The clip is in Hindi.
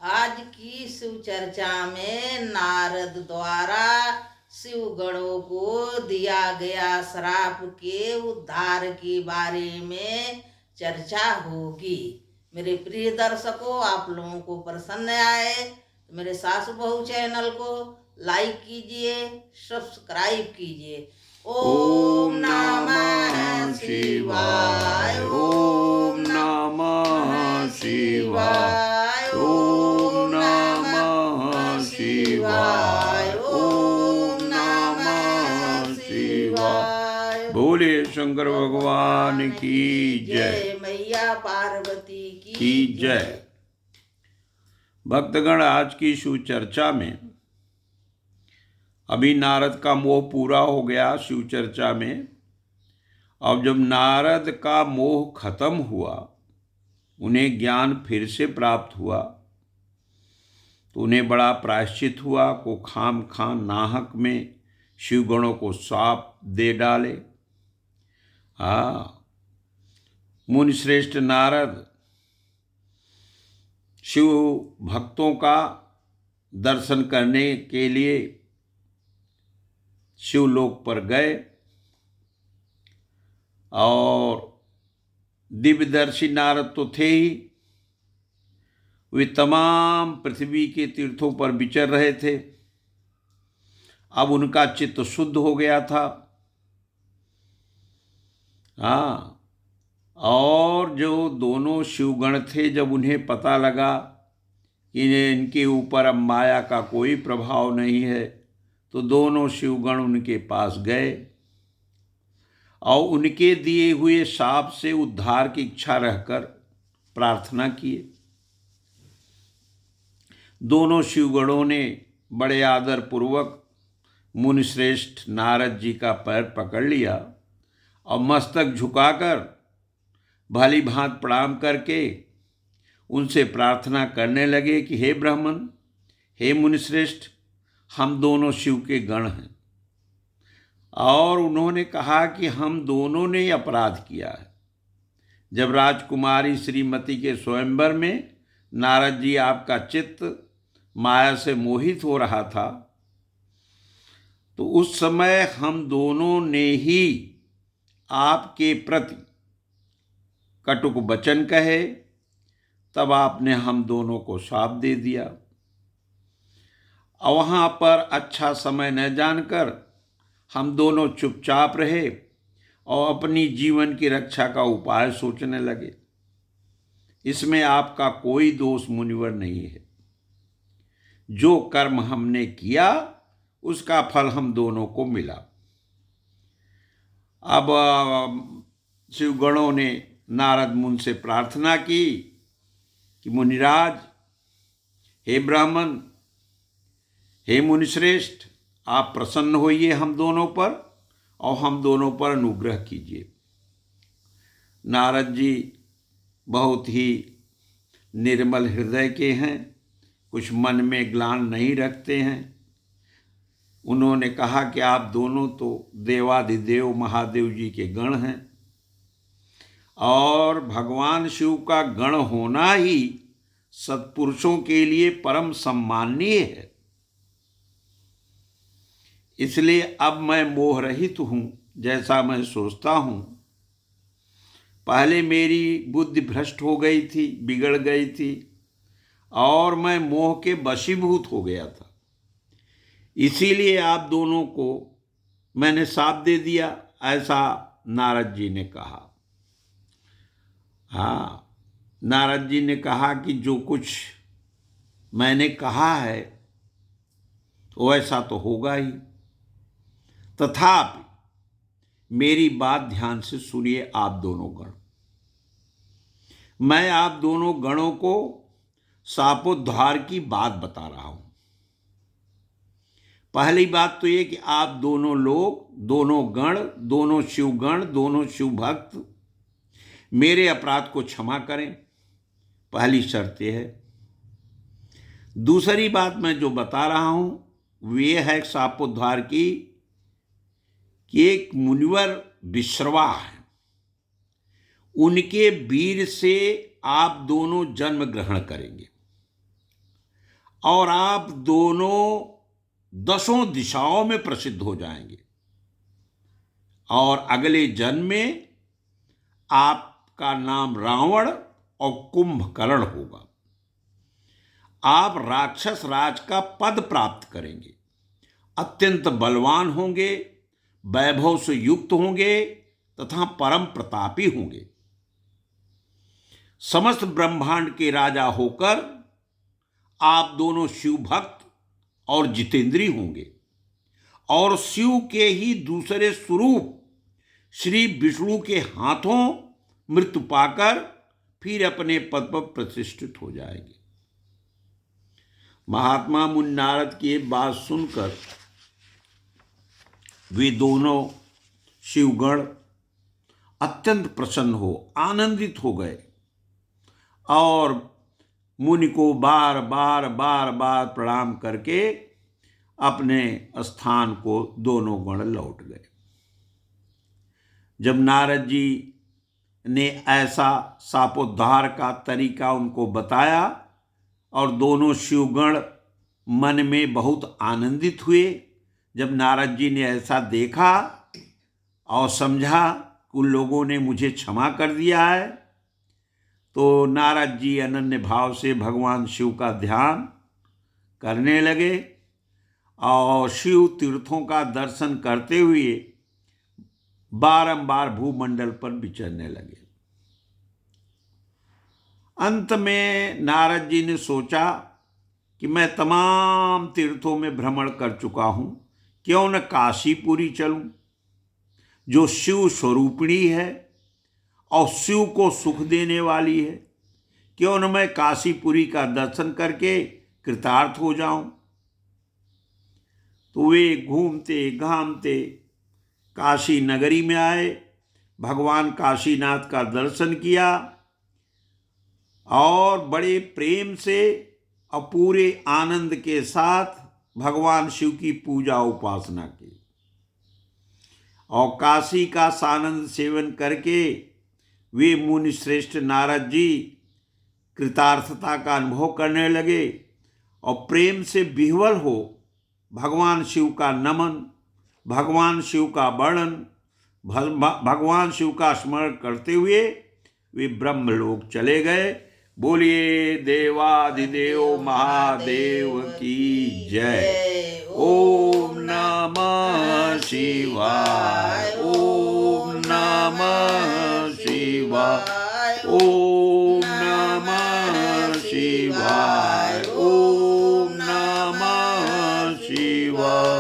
आज की शिव चर्चा में नारद द्वारा शिव गणों को दिया गया श्राप के उद्धार के बारे में चर्चा होगी। मेरे प्रिय दर्शकों, आप लोगों को पसंद आए तो मेरे सासु बहू चैनल को लाइक कीजिए, सब्सक्राइब कीजिए। ओम नमः शिवाय, ओम नमः शिवाय, ओम नमः शिवाय, ओम नमः शिवाय। बोले शंकर भगवान की जय, मैया पार्वती की जय। भक्तगण, आज की शिव चर्चा में अभी नारद का मोह पूरा हो गया। शिव चर्चा में अब जब नारद का मोह खत्म हुआ, उन्हें ज्ञान फिर से प्राप्त हुआ, तो उन्हें बड़ा प्रायश्चित हुआ को खाम खान नाहक में शिवगणों को शाप दे डाले। मुनि श्रेष्ठ नारद शिव भक्तों का दर्शन करने के लिए शिवलोक पर गए और दिव्यदर्शी नारद तो थे ही, वे तमाम पृथ्वी के तीर्थों पर विचर रहे थे। अब उनका चित्त शुद्ध हो गया था। और जो दोनों शिवगण थे, जब उन्हें पता लगा कि इनके ऊपर अब माया का कोई प्रभाव नहीं है, तो दोनों शिवगण उनके पास गए और उनके दिए हुए शाप से उद्धार की इच्छा रहकर प्रार्थना किए। दोनों शिवगणों ने बड़े आदर पूर्वक मुनिश्रेष्ठ नारद जी का पैर पकड़ लिया और मस्तक झुकाकर भली भांत प्रणाम करके उनसे प्रार्थना करने लगे कि हे ब्राह्मण, हे मुनिश्रेष्ठ, हम दोनों शिव के गण हैं। और उन्होंने कहा कि हम दोनों ने अपराध किया है। जब राजकुमारी श्रीमती के स्वयंवर में नारद जी आपका चित्त माया से मोहित हो रहा था, तो उस समय हम दोनों ने ही आपके प्रति कटुक वचन कहे, तब आपने हम दोनों को शाप दे दिया। और वहाँ पर अच्छा समय न जानकर हम दोनों चुपचाप रहे और अपनी जीवन की रक्षा का उपाय सोचने लगे। इसमें आपका कोई दोष मुनिवर नहीं है। जो कर्म हमने किया उसका फल हम दोनों को मिला। अब शिवगणों ने नारद मुनि से प्रार्थना की कि मुनिराज, हे ब्राह्मण, हे मुनिश्रेष्ठ, आप प्रसन्न होइए हम दोनों पर और हम दोनों पर अनुग्रह कीजिए। नारद जी बहुत ही निर्मल हृदय के हैं, कुछ मन में ग्लानि नहीं रखते हैं। उन्होंने कहा कि आप दोनों तो देवाधिदेव महादेव जी के गण हैं और भगवान शिव का गण होना ही सत्पुरुषों के लिए परम सम्माननीय है। इसलिए अब मैं मोह रहित हूँ, जैसा मैं सोचता हूँ। पहले मेरी बुद्धि भ्रष्ट हो गई थी, बिगड़ गई थी और मैं मोह के वशीभूत हो गया था। इसीलिए आप दोनों को मैंने शाप दे दिया, ऐसा नारद जी ने कहा। नारद जी ने कहा कि जो कुछ मैंने कहा है वैसा तो होगा ही, तथापि मेरी बात ध्यान से सुनिए आप दोनों गण। मैं आप दोनों गणों को शापोद्धार की बात बता रहा हूं। पहली बात तो ये कि आप दोनों लोग, दोनों गण, दोनों शिवगण, दोनों शिव भक्त मेरे अपराध को क्षमा करें। पहली शर्त यह है। दूसरी बात मैं जो बता रहा हूं वे है शापोद्धार की कि एक मुनिवर विश्रवा है, उनके वीर से आप दोनों जन्म ग्रहण करेंगे। और आप दोनों 10 दिशाओं में प्रसिद्ध हो जाएंगे और अगले जन्म में आपका नाम रावण और कुंभकर्ण होगा। आप राक्षस राज का पद प्राप्त करेंगे, अत्यंत बलवान होंगे, वैभव से युक्त होंगे तथा परम प्रतापी होंगे। समस्त ब्रह्मांड के राजा होकर आप दोनों शिव भक्त और जितेंद्री होंगे और शिव के ही दूसरे स्वरूप श्री विष्णु के हाथों मृत्यु पाकर फिर अपने पद पर प्रतिष्ठित हो जाएंगे। महात्मा मुनि नारद की ये बात सुनकर वे दोनों शिवगण अत्यंत प्रसन्न हो आनंदित हो गए और मुनि को बार बार प्रणाम करके अपने स्थान को दोनों गण लौट गए। जब नारद जी ने ऐसा शापोद्धार का तरीका उनको बताया और दोनों शिवगण मन में बहुत आनंदित हुए। जब नारद जी ने ऐसा देखा और समझा कि उन लोगों ने मुझे क्षमा कर दिया है, तो नारद जी अनन्य भाव से भगवान शिव का ध्यान करने लगे और शिव तीर्थों का दर्शन करते हुए बारंबार भूमंडल पर विचरने लगे। अंत में नारद जी ने सोचा कि मैं तमाम तीर्थों में भ्रमण कर चुका हूं, क्यों न काशीपुरी चलूं जो शिव स्वरूपिणी है और शिव को सुख देने वाली है। क्यों न मैं काशीपुरी का दर्शन करके कृतार्थ हो जाऊं। तो वे घूमते घामते काशी नगरी में आए, भगवान काशीनाथ का दर्शन किया और बड़े प्रेम से और पूरे आनंद के साथ भगवान शिव की पूजा उपासना की और काशी का सानंद सेवन करके वे मुनि श्रेष्ठ नारद जी कृतार्थता का अनुभव करने लगे और प्रेम से विह्वल हो भगवान शिव का नमन, भगवान शिव का वर्णन, भगवान शिव का स्मरण करते हुए वे ब्रह्मलोक चले गए। बोलिए देवाधिदेव महादेव की जय। ओम नमः शिवाय, ओम नमः शिवाय, ओम नमः शिवाय, ओम नमः शिवाय।